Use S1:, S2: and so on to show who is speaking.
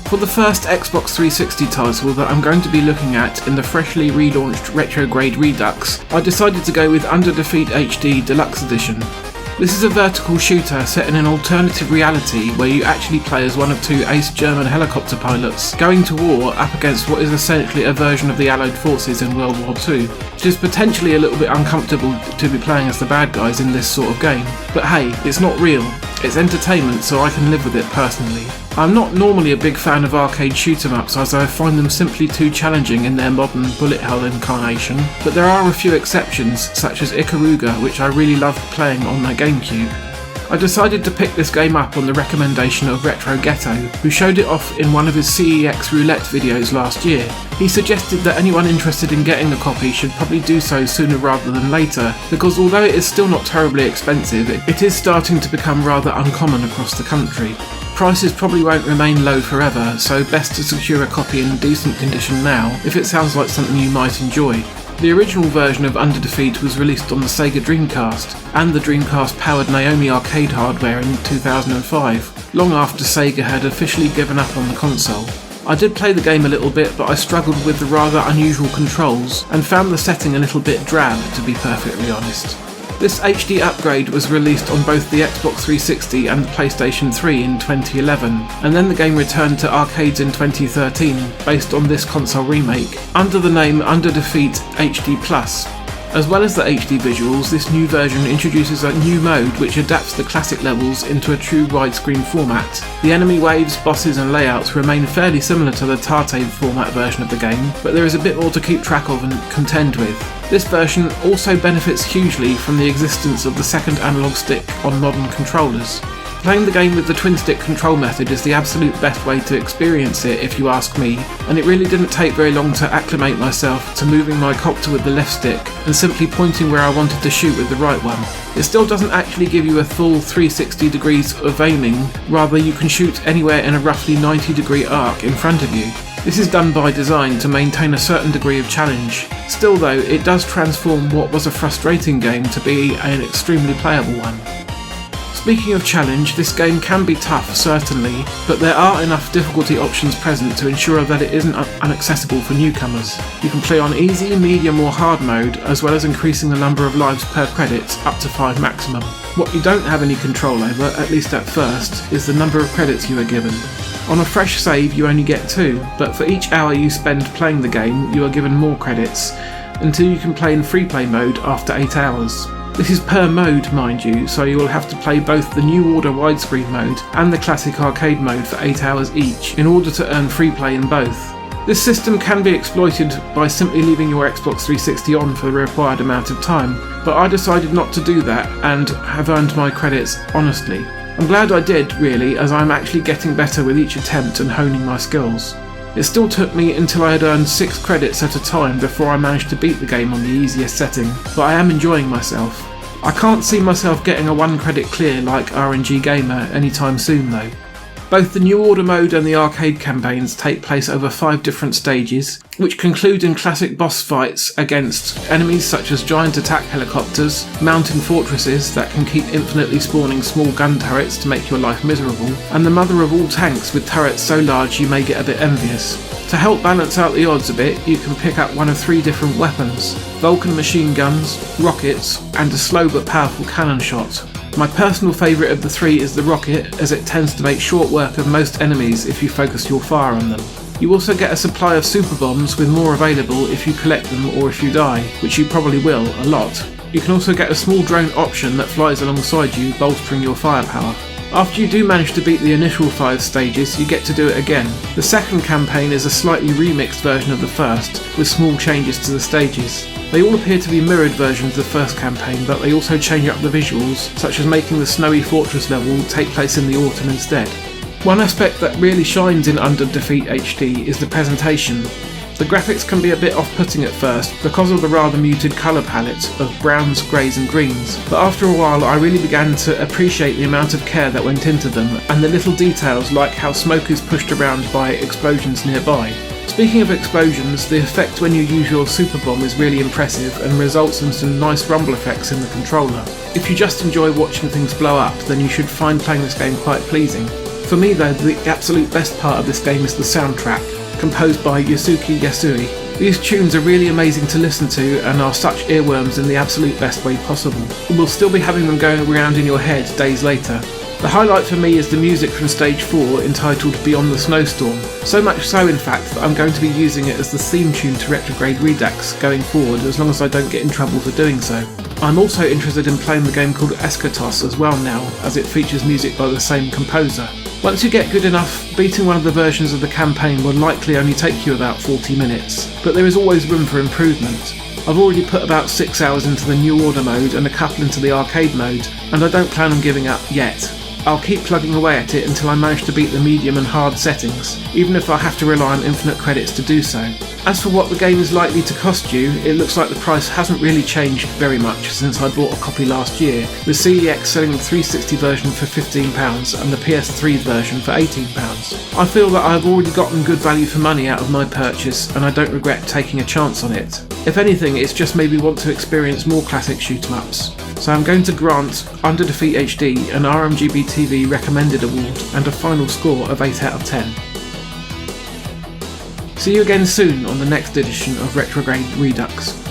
S1: For the first Xbox 360 title that I'm going to be looking at in the freshly relaunched RetroGrade Redux, I decided to go with Under Defeat HD Deluxe Edition. This is a vertical shooter set in an alternative reality where you actually play as one of two ace German helicopter pilots going to war up against what is essentially a version of the Allied forces in World War II. It is potentially a little bit uncomfortable to be playing as the bad guys in this sort of game, but hey, it's not real. It's entertainment, so I can live with it personally. I'm not normally a big fan of arcade shoot-em-ups as I find them simply too challenging in their modern bullet hell incarnation, but there are a few exceptions, such as Ikaruga, which I really loved playing on my GameCube. I decided to pick this game up on the recommendation of Retro Ghetto, who showed it off in one of his CEX Roulette videos last year. He suggested that anyone interested in getting a copy should probably do so sooner rather than later, because although it is still not terribly expensive, it is starting to become rather uncommon across the country. Prices probably won't remain low forever, so best to secure a copy in decent condition now if it sounds like something you might enjoy. The original version of Under Defeat was released on the Sega Dreamcast, and the Dreamcast powered Naomi arcade hardware in 2005, long after Sega had officially given up on the console. I did play the game a little bit, but I struggled with the rather unusual controls, and found the setting a little bit drab, to be perfectly honest. This HD upgrade was released on both the Xbox 360 and the PlayStation 3 in 2011, and then the game returned to arcades in 2013 based on this console remake, under the name Under Defeat HD+. As well as the HD visuals, this new version introduces a new mode which adapts the classic levels into a true widescreen format. The enemy waves, bosses and layouts remain fairly similar to the Tate format version of the game, but there is a bit more to keep track of and contend with. This version also benefits hugely from the existence of the second analog stick on modern controllers. Playing the game with the twin stick control method is the absolute best way to experience it if you ask me, and it really didn't take very long to acclimate myself to moving my copter with the left stick and simply pointing where I wanted to shoot with the right one. It still doesn't actually give you a full 360 degrees of aiming, rather you can shoot anywhere in a roughly 90-degree arc in front of you. This is done by design to maintain a certain degree of challenge. Still though, it does transform what was a frustrating game to be an extremely playable one. Speaking of challenge, this game can be tough, certainly, but there are enough difficulty options present to ensure that it isn't inaccessible for newcomers. You can play on easy, medium or hard mode, as well as increasing the number of lives per credit up to 5 maximum. What you don't have any control over, at least at first, is the number of credits you are given. On a fresh save you only get 2, but for each hour you spend playing the game you are given more credits, until you can play in free play mode after 8 hours. This is per mode, mind you, so you will have to play both the New Order widescreen mode and the classic arcade mode for 8 hours each in order to earn free play in both. This system can be exploited by simply leaving your Xbox 360 on for the required amount of time, but I decided not to do that and have earned my credits honestly. I'm glad I did, really, as I'm actually getting better with each attempt and honing my skills. It still took me until I had earned 6 credits at a time before I managed to beat the game on the easiest setting, but I am enjoying myself. I can't see myself getting a 1 credit clear like RNG Gamer anytime soon though. Both the New Order mode and the arcade campaigns take place over 5 different stages, which conclude in classic boss fights against enemies such as giant attack helicopters, mountain fortresses that can keep infinitely spawning small gun turrets to make your life miserable, and the mother of all tanks with turrets so large you may get a bit envious. To help balance out the odds a bit, you can pick up one of 3 different weapons: Vulcan machine guns, rockets, and a slow but powerful cannon shot. My personal favourite of the 3 is the rocket, as it tends to make short work of most enemies if you focus your fire on them. You also get a supply of super bombs, with more available if you collect them or if you die, which you probably will, a lot. You can also get a small drone option that flies alongside you, bolstering your firepower. After you do manage to beat the initial 5 stages, you get to do it again. The second campaign is a slightly remixed version of the first, with small changes to the stages. They all appear to be mirrored versions of the first campaign, but they also change up the visuals, such as making the snowy fortress level take place in the autumn instead. One aspect that really shines in Under Defeat HD is the presentation. The graphics can be a bit off-putting at first because of the rather muted colour palette of browns, greys and greens, but after a while I really began to appreciate the amount of care that went into them and the little details like how smoke is pushed around by explosions nearby. Speaking of explosions, the effect when you use your super bomb is really impressive and results in some nice rumble effects in the controller. If you just enjoy watching things blow up, then you should find playing this game quite pleasing. For me though, the absolute best part of this game is the soundtrack, composed by Yasuki Yasui. These tunes are really amazing to listen to and are such earworms in the absolute best way possible. We'll still be having them going around in your head days later. The highlight for me is the music from Stage 4 entitled Beyond the Snowstorm, so much so in fact that I'm going to be using it as the theme tune to RetroGrade Redux going forward as long as I don't get in trouble for doing so. I'm also interested in playing the game called Eschatos as well now, as it features music by the same composer. Once you get good enough, beating one of the versions of the campaign will likely only take you about 40 minutes, but there is always room for improvement. I've already put about 6 hours into the New Order mode and a couple into the arcade mode, and I don't plan on giving up yet. I'll keep plugging away at it until I manage to beat the medium and hard settings, even if I have to rely on infinite credits to do so. As for what the game is likely to cost you, it looks like the price hasn't really changed very much since I bought a copy last year, with CEX selling the 360 version for £15 and the PS3 version for £18. I feel that I've already gotten good value for money out of my purchase and I don't regret taking a chance on it. If anything, it's just made me want to experience more classic shoot-em-ups. So I'm going to grant Under Defeat HD an RMGB TV recommended award and a final score of 8 out of 10. See you again soon on the next edition of RetroGrade Redux.